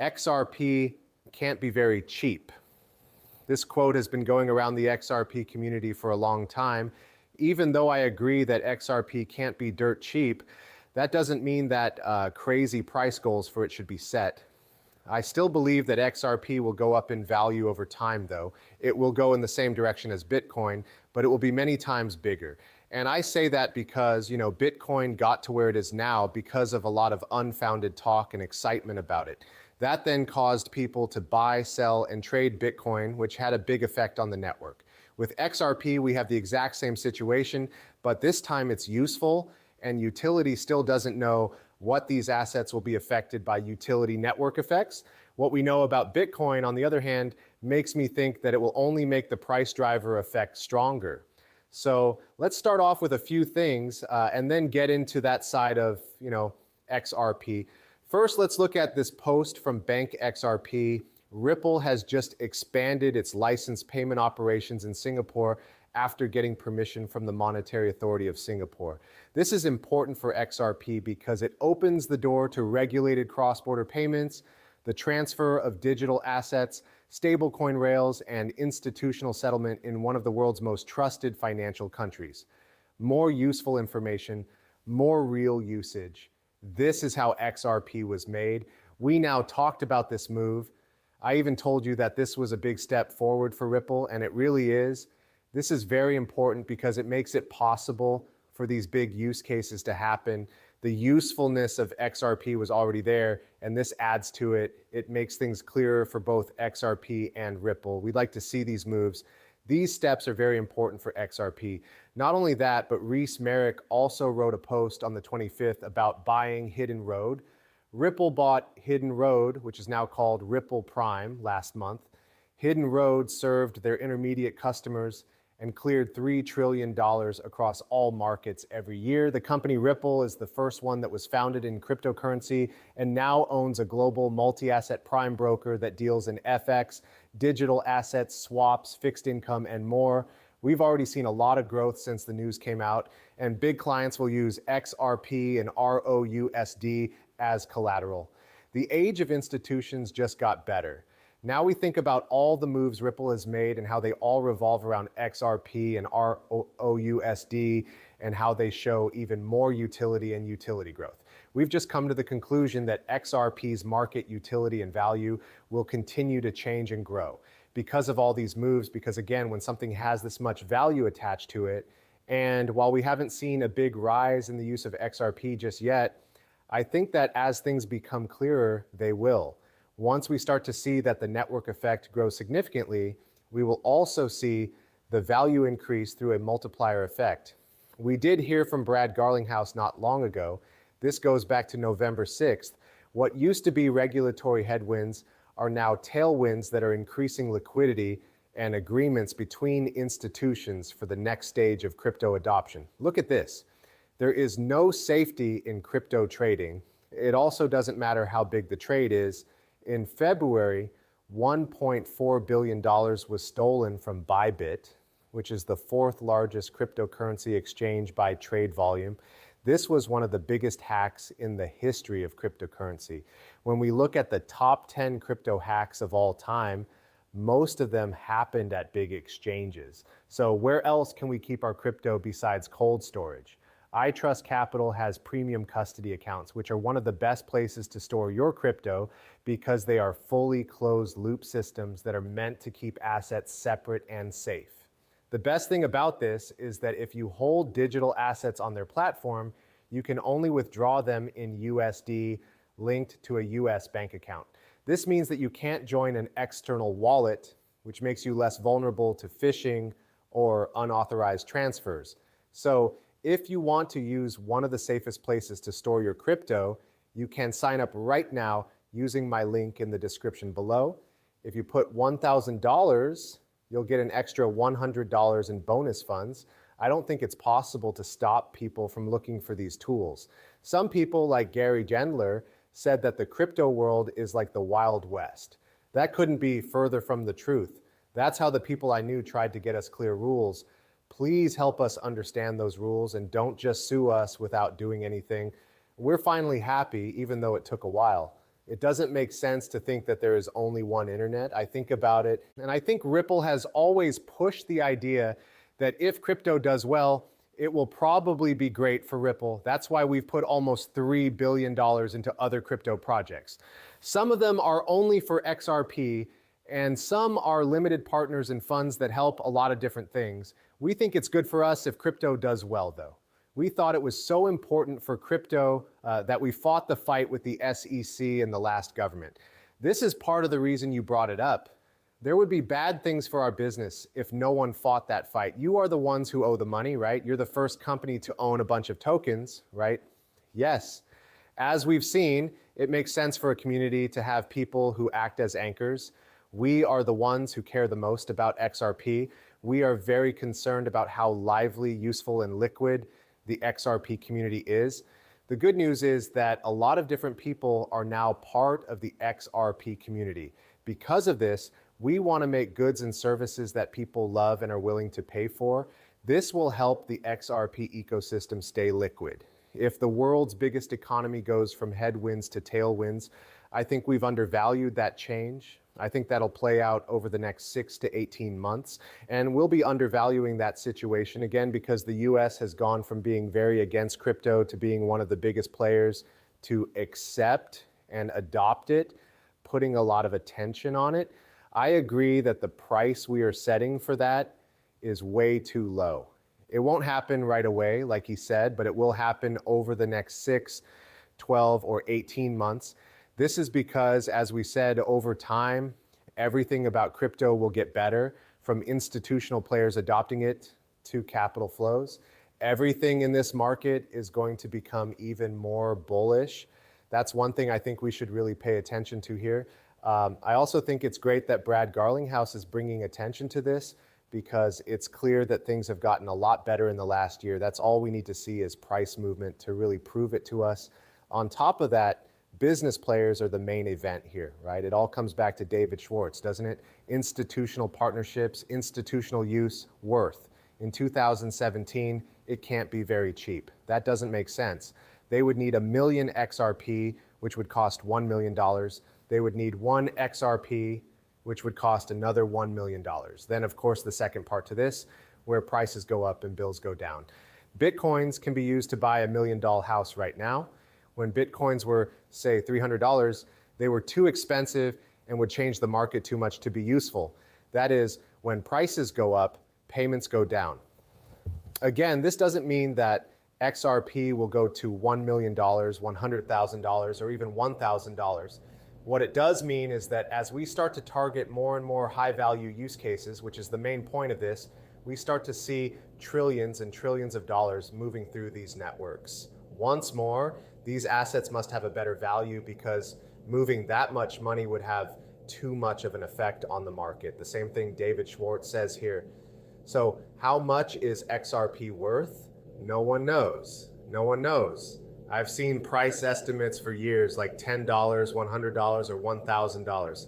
XRP can't be very cheap. This quote has been going around the XRP community for a long time. Even though I agree that XRP can't be dirt cheap, that doesn't mean that crazy price goals for it should be set. I still believe that XRP will go up in value over time, though. It will go in the same direction as Bitcoin, but it will be many times bigger. And I say that because, Bitcoin got to where it is now because of a lot of unfounded talk and excitement about it. That then caused people to buy, sell, and trade Bitcoin, which had a big effect on the network. With XRP, we have the exact same situation, but this time it's useful, and utility still doesn't know what these assets will be affected by utility network effects. What we know about Bitcoin, on the other hand, makes me think that it will only make the price driver effect stronger. So let's start off with a few things and then get into that side of, XRP. First, let's look at this post from Bank XRP. Ripple has just expanded its licensed payment operations in Singapore after getting permission from the Monetary Authority of Singapore. This is important for XRP because it opens the door to regulated cross-border payments, the transfer of digital assets, stablecoin rails, and institutional settlement in one of the world's most trusted financial countries. More useful information, more real usage. This is how XRP was made. We now talked about this move. I even told you that this was a big step forward for Ripple, and it really is. This is very important because it makes it possible for these big use cases to happen. The usefulness of XRP was already there, and this adds to it. It makes things clearer for both XRP and Ripple. We'd like to see these moves. These steps are very important for XRP. Not only that, but Reese Merrick also wrote a post on the 25th about buying Hidden Road. Ripple bought Hidden Road, which is now called Ripple Prime, last month. Hidden Road served their intermediate customers and cleared $3 trillion across all markets every year. The company Ripple is the first one that was founded in cryptocurrency and now owns a global multi-asset prime broker that deals in FX, digital assets, swaps, fixed income, and more. We've already seen a lot of growth since the news came out, and big clients will use XRP and ROUSD as collateral. The age of institutions just got better. Now we think about all the moves Ripple has made and how they all revolve around XRP and ROUSD and how they show even more utility and utility growth. We've just come to the conclusion that XRP's market utility and value will continue to change and grow because of all these moves, because again, when something has this much value attached to it, and while we haven't seen a big rise in the use of XRP just yet, I think that as things become clearer, they will. Once we start to see that the network effect grows significantly, we will also see the value increase through a multiplier effect. We did hear from Brad Garlinghouse not long ago. This goes back to November 6th. What used to be regulatory headwinds are now tailwinds that are increasing liquidity and agreements between institutions for the next stage of crypto adoption. Look at this. There is no safety in crypto trading. It also doesn't matter how big the trade is. In February, $1.4 billion was stolen from Bybit, which is the fourth largest cryptocurrency exchange by trade volume. This was one of the biggest hacks in the history of cryptocurrency. When we look at the top 10 crypto hacks of all time, most of them happened at big exchanges. So where else can we keep our crypto besides cold storage? iTrust Capital has premium custody accounts, which are one of the best places to store your crypto because they are fully closed loop systems that are meant to keep assets separate and safe. The best thing about this is that if you hold digital assets on their platform, you can only withdraw them in USD linked to a US bank account. This means that you can't join an external wallet, which makes you less vulnerable to phishing or unauthorized transfers. So if you want to use one of the safest places to store your crypto, you can sign up right now using my link in the description below. If you put $1,000, you'll get an extra $100 in bonus funds. I don't think it's possible to stop people from looking for these tools. Some people, like Gary Gendler, said that the crypto world is like the Wild West. That couldn't be further from the truth. That's how the people I knew tried to get us clear rules. Please help us understand those rules and don't just sue us without doing anything. We're finally happy, even though it took a while. It doesn't make sense to think that there is only one internet. I think about it, and I think Ripple has always pushed the idea that if crypto does well, it will probably be great for Ripple. That's why we've put almost $3 billion into other crypto projects. Some of them are only for XRP, and some are limited partners and funds that help a lot of different things. We think it's good for us if crypto does well, though. We thought it was so important for crypto that we fought the fight with the SEC and the last government. This is part of the reason you brought it up. There would be bad things for our business if no one fought that fight. You are the ones who owe the money, right? You're the first company to own a bunch of tokens, right? Yes. As we've seen, it makes sense for a community to have people who act as anchors. We are the ones who care the most about XRP. We are very concerned about how lively, useful, and liquid the XRP community is. The good news is that a lot of different people are now part of the XRP community. Because of this, we want to make goods and services that people love and are willing to pay for. This will help the XRP ecosystem stay liquid. If the world's biggest economy goes from headwinds to tailwinds, I think we've undervalued that change. I think that'll play out over the next 6 to 18 months. And we'll be undervaluing that situation again because the US has gone from being very against crypto to being one of the biggest players to accept and adopt it, putting a lot of attention on it. I agree that the price we are setting for that is way too low. It won't happen right away, like he said, but it will happen over the next 6, 12, or 18 months. This is because, as we said, over time, everything about crypto will get better, from institutional players adopting it to capital flows. Everything in this market is going to become even more bullish. That's one thing I think we should really pay attention to here. I also think it's great that Brad Garlinghouse is bringing attention to this because it's clear that things have gotten a lot better in the last year. That's all we need to see is price movement to really prove it to us. On top of that, business players are the main event here, right? It all comes back to David Schwartz, doesn't it? Institutional partnerships, institutional use, worth. In 2017, it can't be very cheap. That doesn't make sense. They would need 1 million XRP, which would cost $1 million. They would need 1 XRP, which would cost another $1 million. Then, of course, the second part to this, where prices go up and bills go down. Bitcoins can be used to buy $1 million house right now. When Bitcoins were, say, $300, they were too expensive and would change the market too much to be useful. That is, when prices go up, payments go down. Again, this doesn't mean that XRP will go to $1 million, $100,000, or even $1,000. What it does mean is that as we start to target more and more high-value use cases, which is the main point of this, we start to see trillions and trillions of dollars moving through these networks. Once more, these assets must have a better value because moving that much money would have too much of an effect on the market. The same thing David Schwartz says here. So how much is XRP worth? No one knows. No one knows. I've seen price estimates for years like $10, $100, or $1,000.